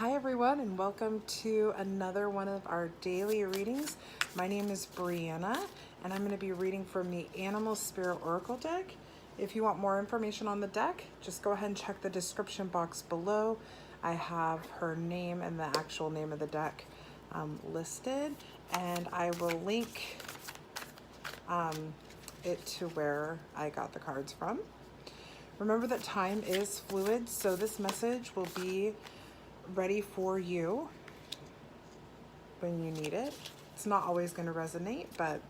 Hi everyone, and welcome to another one of our daily readings. My name is Brianna and I'm going to be reading from the Animal Spirit Oracle deck. If you want more information on the deck, just go ahead and check the description box below. I have her name and the actual name of the deck listed, and I will link it to where I got the cards from. Remember that time is fluid, so this message will be ready for you when you need it. It's not always going to resonate, but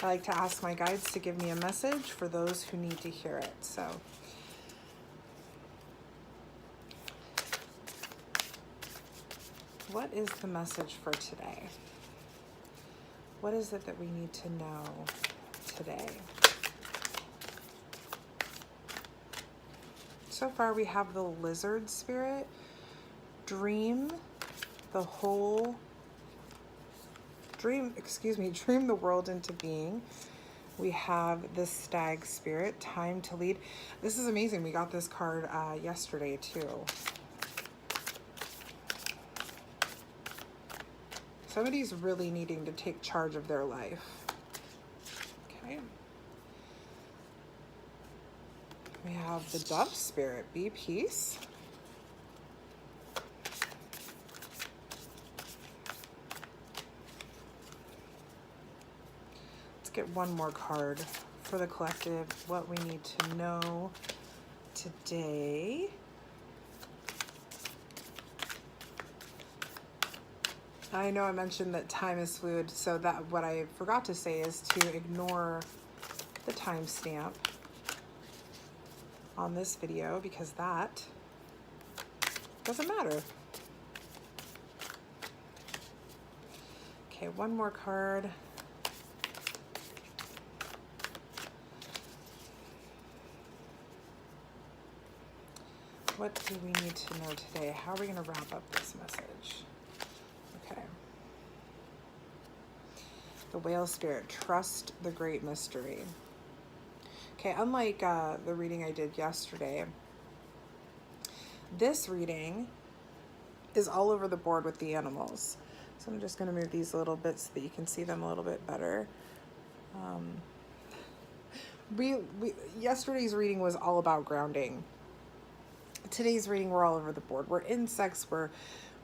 I like to ask my guides to give me a message for those who need to hear it. So what is the message for today? What is it that we need to know today? So far we have the Lizard Spirit. Dream the world into being. We have the Stag Spirit, time to lead. This is amazing. We got this card yesterday too. Somebody's really needing to take charge of their life. Okay. We have the Dove Spirit, be peace. Get one more card for the collective, what we need to know today. I know I mentioned that time is fluid, so that what I forgot to say is to ignore the timestamp on this video, because that doesn't matter. Okay, one more card. What do we need to know today? How are we going to wrap up this message? Okay. The Whale Spirit, trust the great mystery. Okay, unlike the reading I did yesterday, this reading is all over the board with the animals. So I'm just going to move these a little bit so that you can see them a little bit better. Yesterday's reading was all about grounding. Today's reading, we're all over the board. We're insects, we're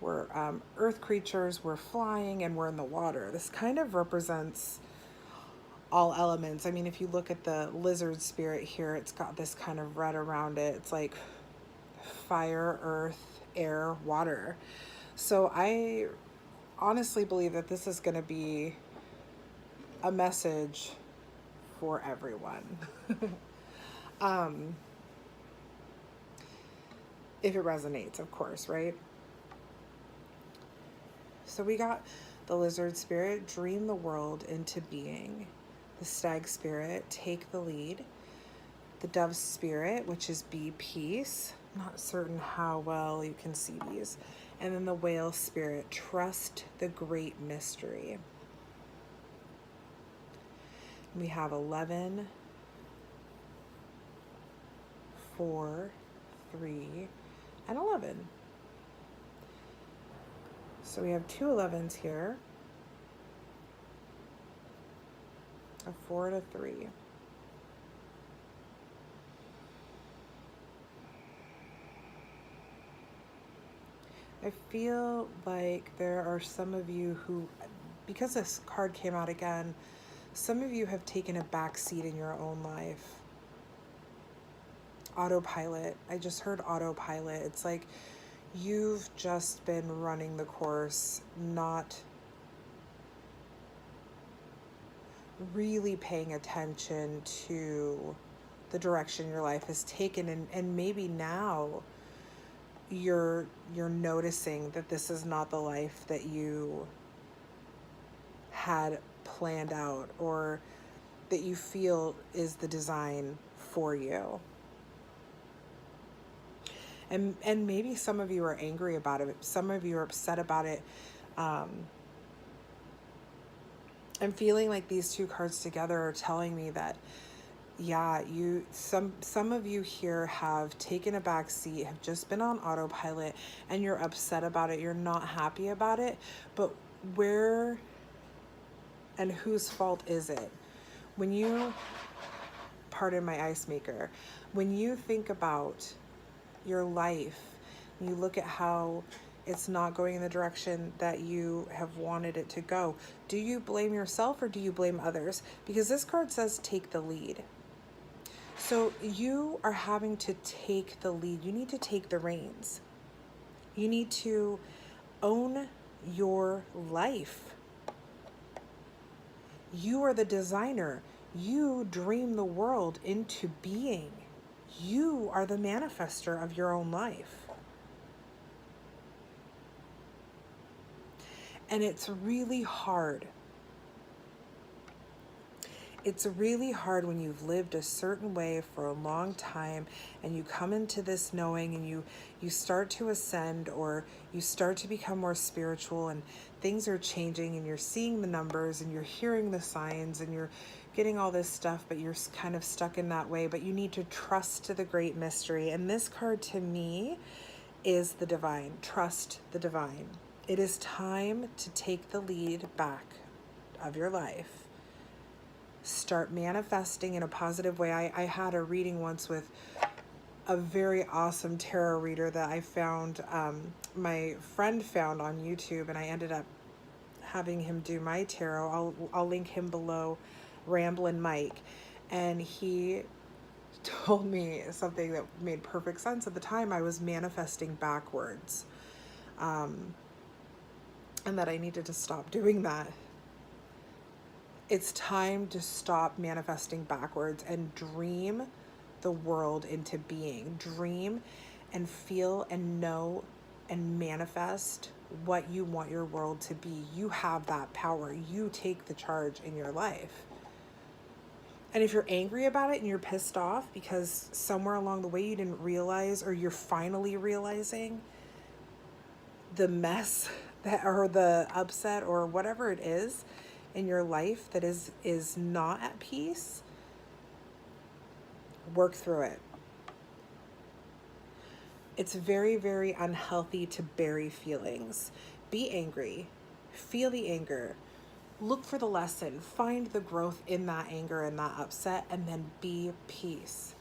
earth creatures, we're flying, and we're in the water. This kind of represents all elements. I mean, if you look at the Lizard Spirit here, it's got this kind of red around it. It's like fire, earth, air, water. So I honestly believe that this is going to be a message for everyone. If it resonates, of course, right? So we got the Lizard Spirit, dream the world into being. The Stag Spirit, take the lead. The Dove Spirit, which is be peace. Not certain how well you can see these. And then the Whale Spirit, trust the great mystery. We have 11, 4, 3, and 11. So we have two 11s here, a 4 and a 3. I feel like there are some of you who, because this card came out again, some of you have taken a back seat in your own life. Autopilot. I just heard autopilot. It's like you've just been running the course, not really paying attention to the direction your life has taken, and maybe now you're noticing that this is not the life that you had planned out, or that you feel is the design for you. And maybe some of you are angry about it. Some of you are upset about it. I'm feeling like these two cards together are telling me that Yeah, some of you here have taken a back seat, have just been on autopilot, and you're upset about it. You're not happy about it. But where and whose fault is it? When you, pardon my ice maker, when you think about your life, you look at how it's not going in the direction that you have wanted it to go, do you blame yourself or do you blame others? Because this card says take the lead. So you are having to take the lead. You need to take the reins. You need to own your life. You are the designer. You dream the world into being. You are the manifester of your own life. And it's really hard. It's really hard when you've lived a certain way for a long time and you come into this knowing and you start to ascend, or you start to become more spiritual and things are changing and you're seeing the numbers and you're hearing the signs and you're getting all this stuff, but you're kind of stuck in that way. But you need to trust the great mystery. And this card to me is the divine. Trust the divine. It is time to take the lead back of your life. Start manifesting in a positive way. I had a reading once with a very awesome tarot reader that I found, my friend found on YouTube, and I ended up having him do my tarot. I'll link him below, Ramblin' Mike. And he told me something that made perfect sense. At the time, I was manifesting backwards, and that I needed to stop doing that. It's time to stop manifesting backwards and dream the world into being. Dream and feel and know and manifest what you want your world to be. You have that power. You take the charge in your life. And if you're angry about it and you're pissed off because somewhere along the way you didn't realize, or you're finally realizing the mess that, or the upset or whatever it is in your life that is not at peace, work through it. It's very, very unhealthy to bury feelings. Be angry. Feel the anger. Look for the lesson. Find the growth in that anger and that upset, and then be peace.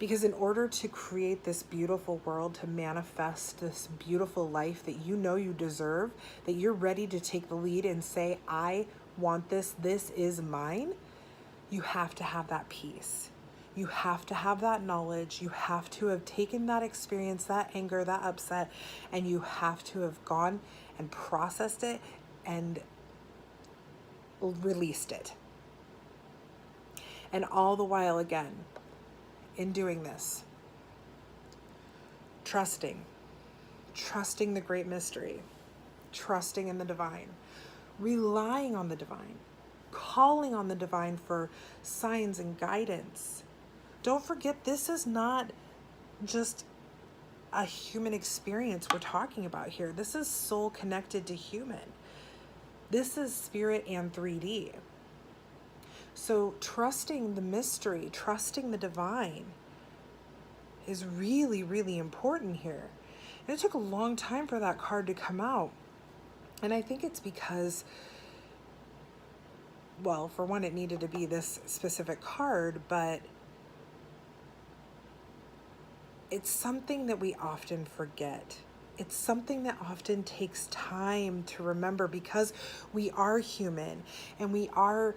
Because in order to create this beautiful world, to manifest this beautiful life that you know you deserve, that you're ready to take the lead and say, I want this, this is mine, you have to have that peace. You have to have that knowledge. You have to have taken that experience, that anger, that upset, and you have to have gone and processed it and released it. And all the while, again, in doing this, trusting the great mystery, trusting in the divine, relying on the divine, calling on the divine for signs and guidance. Don't forget, this is not just a human experience we're talking about here. This is soul connected to human. This is spirit and 3D. So trusting the mystery, trusting the divine is really, really important here. And it took a long time for that card to come out. And I think it's because, well, for one, it needed to be this specific card, but it's something that we often forget. It's something that often takes time to remember, because we are human and we are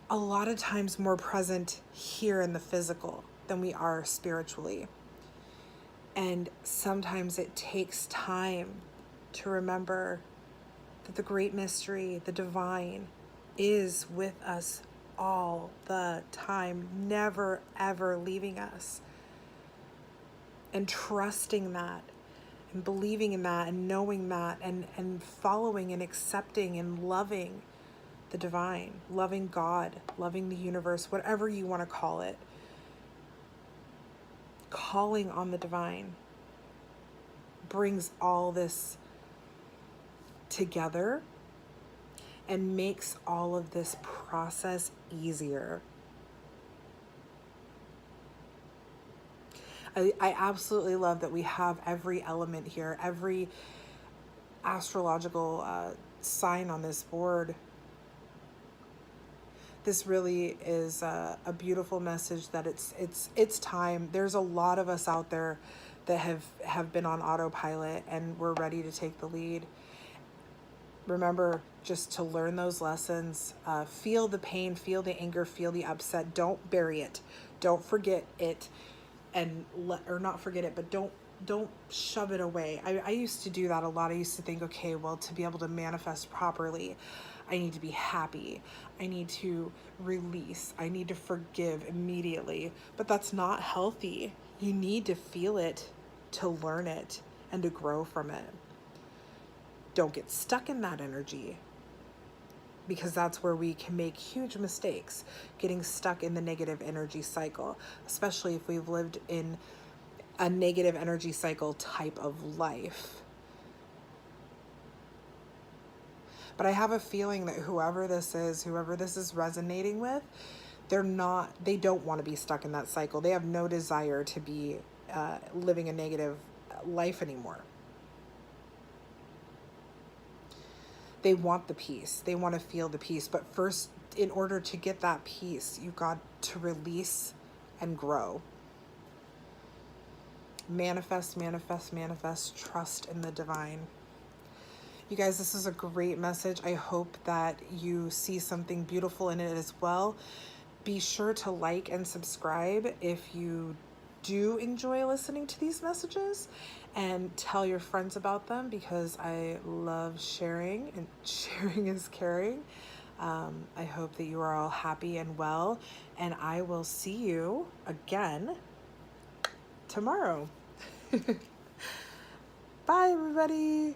a lot of times more present here in the physical than we are spiritually. And sometimes it takes time to remember that the great mystery, the divine, is with us all the time, never, ever leaving us. And trusting that and believing in that and knowing that and following and accepting and loving the divine, loving God, loving the universe, whatever you want to call it. Calling on the divine brings all this together and makes all of this process easier. I absolutely love that we have every element here, every astrological sign on this board. This really is a beautiful message that it's time. There's a lot of us out there that have been on autopilot, and we're ready to take the lead. Remember just to learn those lessons, feel the pain, feel the anger, feel the upset. Don't bury it. Don't forget it, or not forget it, but don't shove it away. I used to do that a lot. I used to think, okay, well, to be able to manifest properly, I need to be happy. I need to release. I need to forgive immediately. But that's not healthy. You need to feel it to learn it and to grow from it. Don't get stuck in that energy, because that's where we can make huge mistakes, getting stuck in the negative energy cycle, especially if we've lived in a negative energy cycle type of life. But I have a feeling that whoever this is resonating with, they don't want to be stuck in that cycle. They have no desire to be living a negative life anymore. They want the peace. They want to feel the peace. But first, in order to get that peace, you've got to release and grow. Manifest, manifest, manifest. Trust in the divine. You guys, this is a great message. I hope that you see something beautiful in it as well. Be sure to like and subscribe if you do enjoy listening to these messages, and tell your friends about them, because I love sharing, and sharing is caring. I hope that you are all happy and well, and I will see you again tomorrow. Bye, everybody.